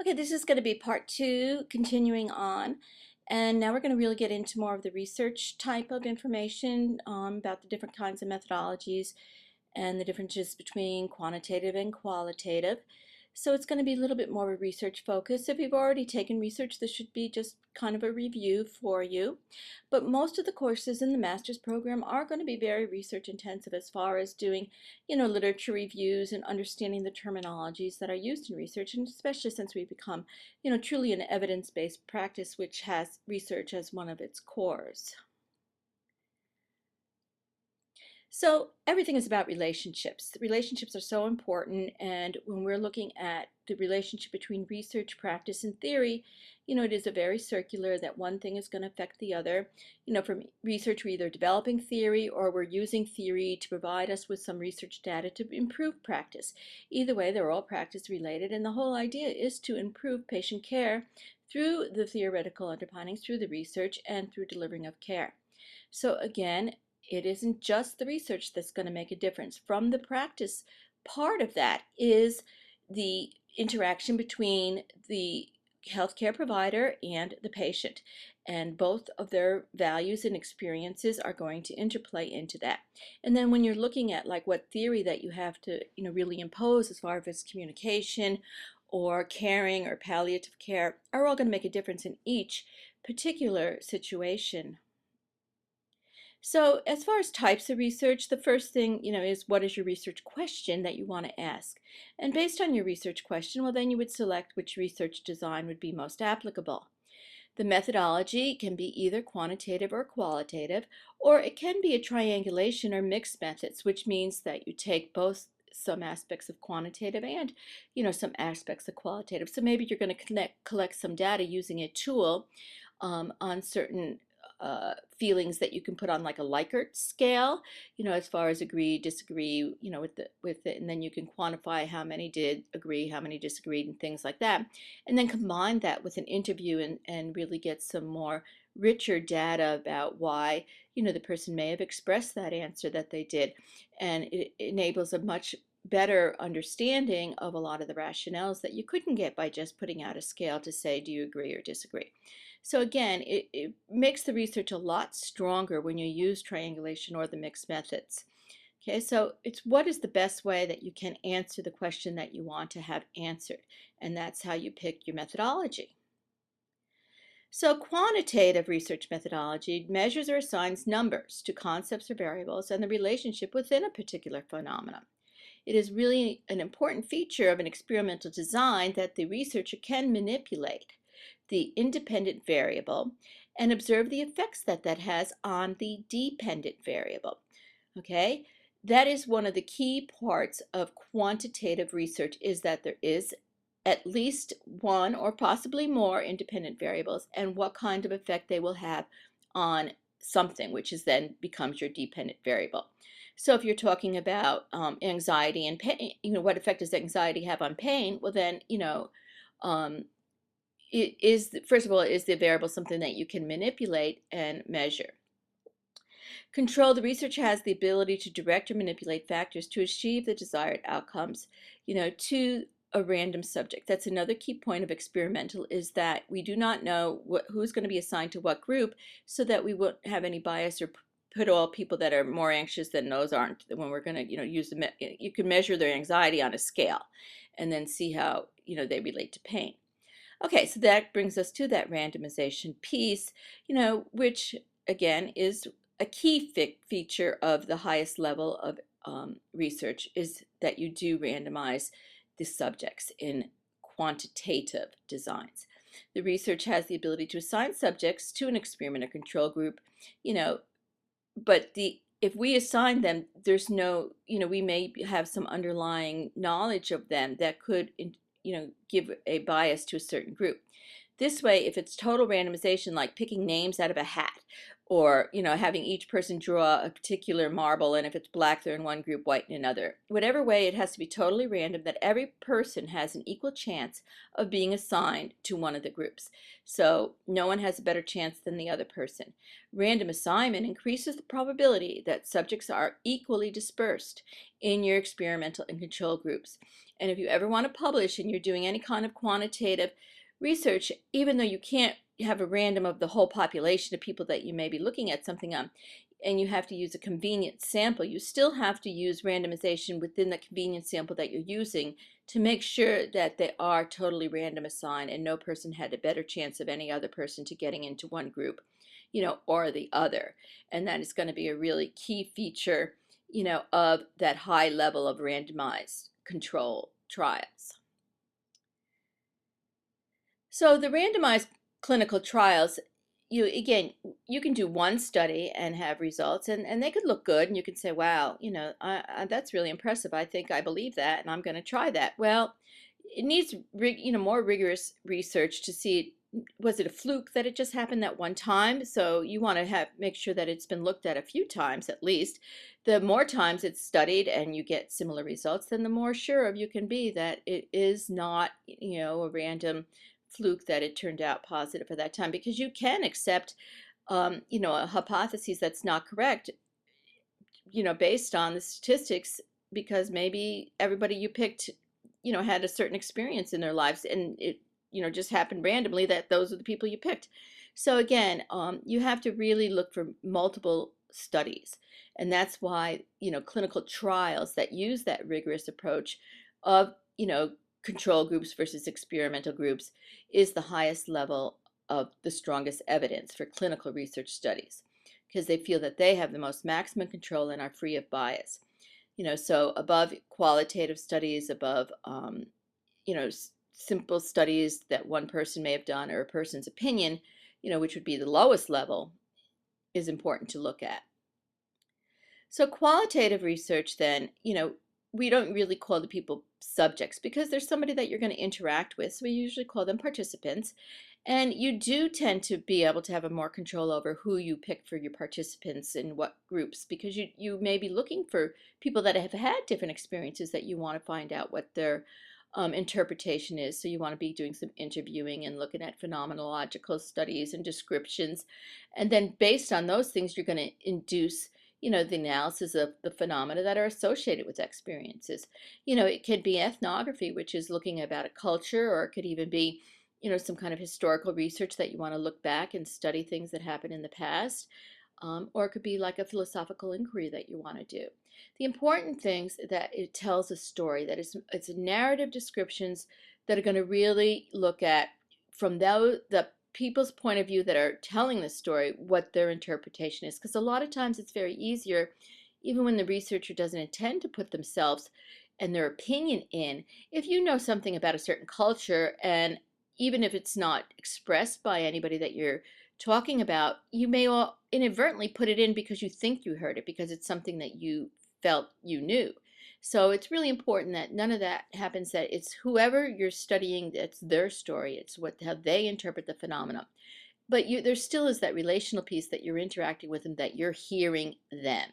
Okay, this is going to be part two, continuing on. And now we're going to really get into more of the research type of information about the different kinds of methodologies and the differences between quantitative and qualitative. So it's going to be a little bit more of a research focus. If you've already taken research, this should be just kind of a review for you. But most of the courses in the master's program are going to be very research intensive as far as doing, literature reviews and understanding the terminologies that are used in research, and especially since we've become, truly an evidence-based practice which has research as one of its cores. So everything is about relationships. Relationships are so important, and when we're looking at the relationship between research, practice, and theory, it is a very circular that one thing is going to affect the other. From research, we're either developing theory or we're using theory to provide us with some research data to improve practice. Either way, they're all practice related, and the whole idea is to improve patient care through the theoretical underpinnings, through the research, and through delivering of care. So again, it isn't just the research that's going to make a difference. From the practice, part of that is the interaction between the healthcare provider and the patient, and both of their values and experiences are going to interplay into that. And then when you're looking at like what theory that you have to really impose as far as communication or caring or palliative care are all going to make a difference in each particular situation. So as far as types of research, the first thing, is what is your research question that you want to ask? And based on your research question, well, then you would select which research design would be most applicable. The methodology can be either quantitative or qualitative, or it can be a triangulation or mixed methods, which means that you take both some aspects of quantitative and, some aspects of qualitative. So maybe you're going to collect some data using a tool on certain feelings that you can put on like a Likert scale, as far as agree, disagree, with it, and then you can quantify how many did agree, how many disagreed, and things like that, and then combine that with an interview and really get some more richer data about why, the person may have expressed that answer that they did, and it enables a much better understanding of a lot of the rationales that you couldn't get by just putting out a scale to say, do you agree or disagree? So again, it makes the research a lot stronger when you use triangulation or the mixed methods. Okay, so it's what is the best way that you can answer the question that you want to have answered, and that's how you pick your methodology. So quantitative research methodology measures or assigns numbers to concepts or variables and the relationship within a particular phenomenon. It is really an important feature of an experimental design that the researcher can manipulate the independent variable and observe the effects that that has on the dependent variable. Okay, that is one of the key parts of quantitative research, is that there is at least one or possibly more independent variables and what kind of effect they will have on something, which is then becomes your dependent variable. So if you're talking about anxiety and pain, what effect does anxiety have on pain? Well, then, um, it is, first of all, is the variable something that you can manipulate and measure? Control, the researcher has the ability to direct or manipulate factors to achieve the desired outcomes, to a random subject. That's another key point of experimental, is that we do not know who's going to be assigned to what group, so that we won't have any bias or put all people that are more anxious than those aren't. When we're going to, use you can measure their anxiety on a scale and then see how, they relate to pain. Okay, so that brings us to that randomization piece, which again is a key feature of the highest level of research, is that you do randomize the subjects in quantitative designs. The research has the ability to assign subjects to an experiment or control group, but if we assign them, there's no, we may have some underlying knowledge of them that could, give a bias to a certain group. This way, if it's total randomization, like picking names out of a hat, or having each person draw a particular marble, and if it's black, they're in one group, white in another. Whatever way, it has to be totally random, that every person has an equal chance of being assigned to one of the groups. So no one has a better chance than the other person. Random assignment increases the probability that subjects are equally dispersed in your experimental and control groups. And if you ever want to publish and you're doing any kind of quantitative research, even though you can't have a random of the whole population of people that you may be looking at something on, and you have to use a convenient sample, you still have to use randomization within the convenient sample that you're using to make sure that they are totally random assigned and no person had a better chance of any other person to getting into one group, or the other. And that is going to be a really key feature, of that high level of randomized control trials. So the randomized clinical trials, you can do one study and have results, and they could look good, and you can say, wow, that's really impressive. I think I believe that, and I'm going to try that. Well, it needs more rigorous research to see, was it a fluke that it just happened that one time? So you want to make sure that it's been looked at a few times at least. The more times it's studied and you get similar results, then the more sure of you can be that it is not a random fluke that it turned out positive for that time, because you can accept a hypothesis that's not correct, based on the statistics, because maybe everybody you picked had a certain experience in their lives, and it just happened randomly that those are the people you picked. So again, you have to really look for multiple studies, and that's why clinical trials that use that rigorous approach of control groups versus experimental groups is the highest level of the strongest evidence for clinical research studies, because they feel that they have the most maximum control and are free of bias. So above qualitative studies, above simple studies that one person may have done, or a person's opinion, which would be the lowest level, is important to look at. So qualitative research then, we don't really call the people subjects, because there's somebody that you're going to interact with, so we usually call them participants. And you do tend to be able to have a more control over who you pick for your participants and what groups, because you may be looking for people that have had different experiences that you want to find out what their interpretation is. So you want to be doing some interviewing and looking at phenomenological studies and descriptions. And then based on those things, you're going to induce the analysis of the phenomena that are associated with experiences. It could be ethnography, which is looking about a culture, or it could even be, some kind of historical research that you want to look back and study things that happened in the past. Or it could be like a philosophical inquiry that you want to do. The important things that it tells a story, that it's narrative descriptions that are going to really look at, from the people's point of view that are telling the story, what their interpretation is. Because a lot of times it's very easier, even when the researcher doesn't intend to put themselves and their opinion in, if you know something about a certain culture, and even if it's not expressed by anybody that you're talking about, you may all inadvertently put it in because you think you heard it, because it's something that you felt you knew. So it's really important that none of that happens, that it's whoever you're studying, it's their story, it's how they interpret the phenomena. But there still is that relational piece, that you're interacting with them, that you're hearing them.